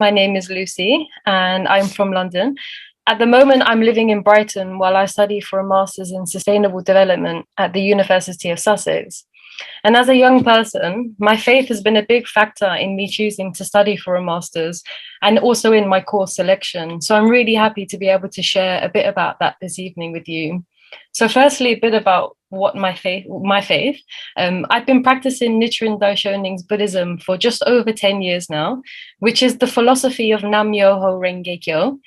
My name is Lucy and I'm from London. At the moment, I'm living in Brighton while I study for a master's in sustainable development at the University of Sussex. And as a young person, my faith has been a big factor in me choosing to study for a master's and also in my course selection. So I'm really happy to be able to share a bit about that this evening with you. So firstly, a bit about what my faith. I've been practicing Nichiren Daishonin's Buddhism for just over 10 years now, which is the philosophy of Nam-myoho Renge-kyo.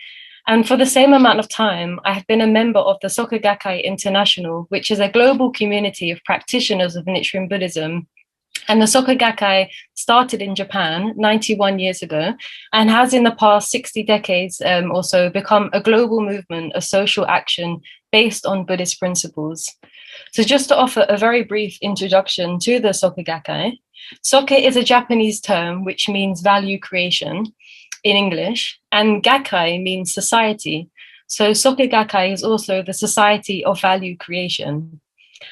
And for the same amount of time, I have been a member of the Soka Gakkai International, which is a global community of practitioners of Nichiren Buddhism. And the Soka Gakkai started in Japan 91 years ago and has in the past 60 decades or so become a global movement of social action based on Buddhist principles. So just to offer a very brief introduction to the Soka Gakkai, Soka is a Japanese term which means value creation in English, and Gakkai means society. So Soka Gakkai is also the society of value creation.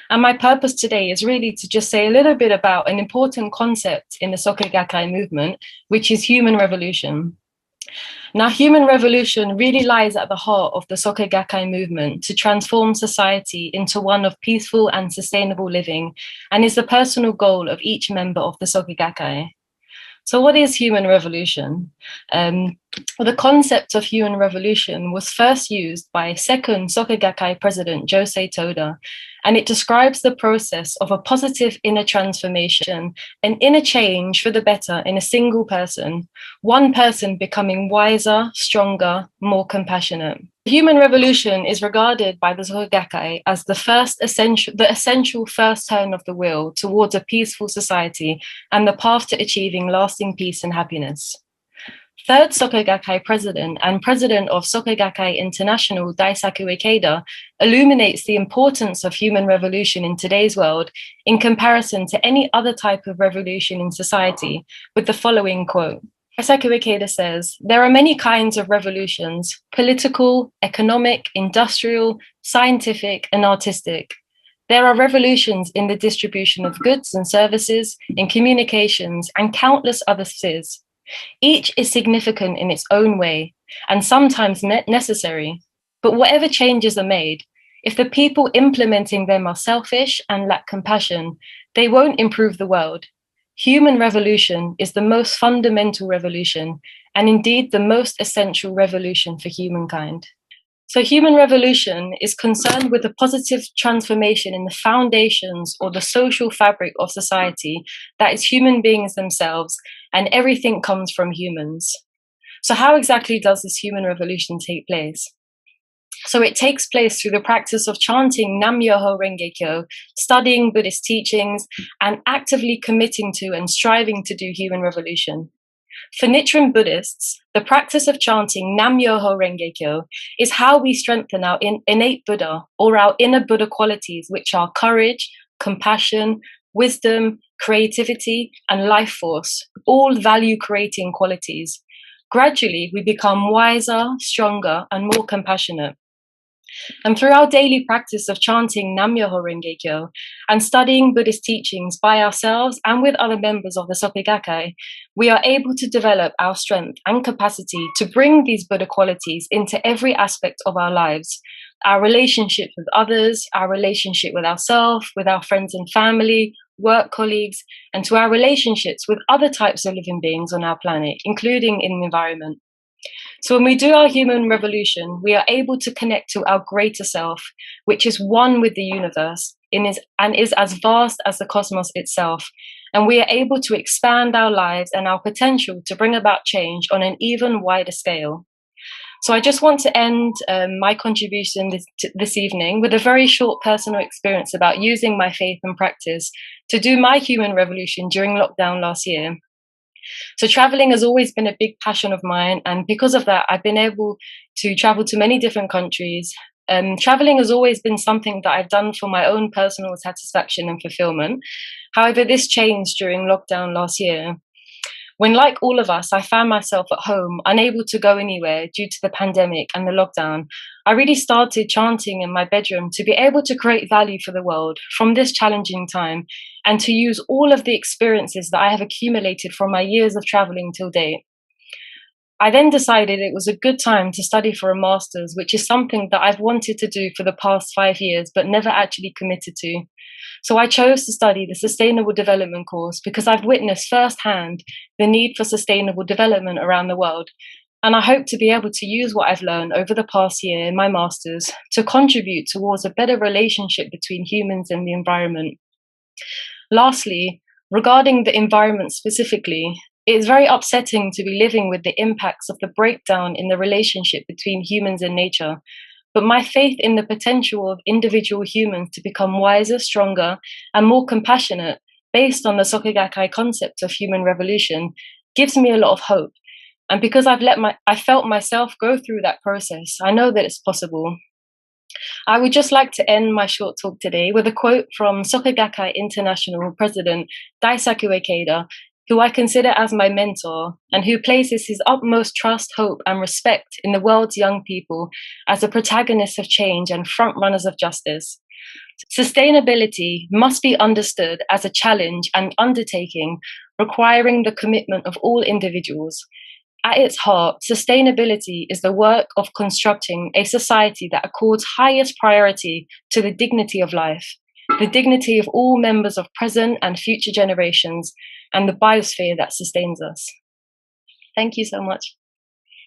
And my purpose today is really to just say a little bit about an important concept in the Soka Gakkai movement, which is human revolution. Now, human revolution really lies at the heart of the Soka Gakkai movement to transform society into one of peaceful and sustainable living, and is the personal goal of each member of the Soka Gakkai. So what is human revolution? The concept of human revolution was first used by second Soka Gakkai president Josei Toda, and it describes the process of a positive inner transformation, an inner change for the better in a single person, one person becoming wiser, stronger, more compassionate. Human revolution is regarded by the Soka Gakkai as the essential first turn of the wheel towards a peaceful society and the path to achieving lasting peace and happiness. Third Soka Gakkai president and president of Soka Gakkai International, Daisaku Ikeda, illuminates the importance of human revolution in today's world in comparison to any other type of revolution in society, with the following quote. Daisaku Ikeda says, "There are many kinds of revolutions: political, economic, industrial, scientific, and artistic. There are revolutions in the distribution of goods and services, in communications, and countless other spheres. Each is significant in its own way and sometimes necessary. But whatever changes are made, if the people implementing them are selfish and lack compassion, they won't improve the world. Human revolution is the most fundamental revolution and indeed the most essential revolution for humankind." So human revolution is concerned with the positive transformation in the foundations or the social fabric of society, that is human beings themselves, and everything comes from humans. So how exactly does this human revolution take place? So it takes place through the practice of chanting Nam-myoho Renge-kyo, studying Buddhist teachings, and actively committing to and striving to do human revolution. For Nichiren Buddhists, the practice of chanting Nam-myoho Renge-kyo is how we strengthen our innate Buddha, or our inner Buddha qualities, which are courage, compassion, wisdom, creativity, and life force, all value-creating qualities. Gradually, we become wiser, stronger, and more compassionate. And through our daily practice of chanting Nam-myoho Renge-kyo and studying Buddhist teachings by ourselves and with other members of the Soka Gakkai, we are able to develop our strength and capacity to bring these Buddha qualities into every aspect of our lives: our relationship with others, our relationship with ourselves, with our friends and family, work colleagues, and to our relationships with other types of living beings on our planet, including in the environment. So when we do our human revolution, we are able to connect to our greater self, which is one with the universe and is as vast as the cosmos itself. And we are able to expand our lives and our potential to bring about change on an even wider scale. So I just want to end my contribution this evening with a very short personal experience about using my faith and practice to do my human revolution during lockdown last year. So traveling has always been a big passion of mine, and because of that, I've been able to travel to many different countries. Traveling has always been something that I've done for my own personal satisfaction and fulfillment. However, this changed during lockdown last year, when, like all of us, I found myself at home, unable to go anywhere due to the pandemic and the lockdown. I really started chanting in my bedroom to be able to create value for the world from this challenging time, and to use all of the experiences that I have accumulated from my years of traveling till date. I then decided it was a good time to study for a master's, which is something that I've wanted to do for the past 5 years, but never actually committed to. So I chose to study the Sustainable Development course because I've witnessed firsthand the need for sustainable development around the world. And I hope to be able to use what I've learned over the past year in my master's to contribute towards a better relationship between humans and the environment. Lastly, regarding the environment specifically, it is very upsetting to be living with the impacts of the breakdown in the relationship between humans and nature. But my faith in the potential of individual humans to become wiser, stronger, and more compassionate, based on the Soka Gakkai concept of human revolution, gives me a lot of hope. And because I felt myself go through that process, I know that it's possible. I would just like to end my short talk today with a quote from Soka Gakkai International President Daisaku Ikeda, who I consider as my mentor and who places his utmost trust, hope, and respect in the world's young people as the protagonists of change and frontrunners of justice. Sustainability must be understood as a challenge and undertaking requiring the commitment of all individuals. At its heart, sustainability is the work of constructing a society that accords highest priority to the dignity of life, the dignity of all members of present and future generations, and the biosphere that sustains us. Thank you so much.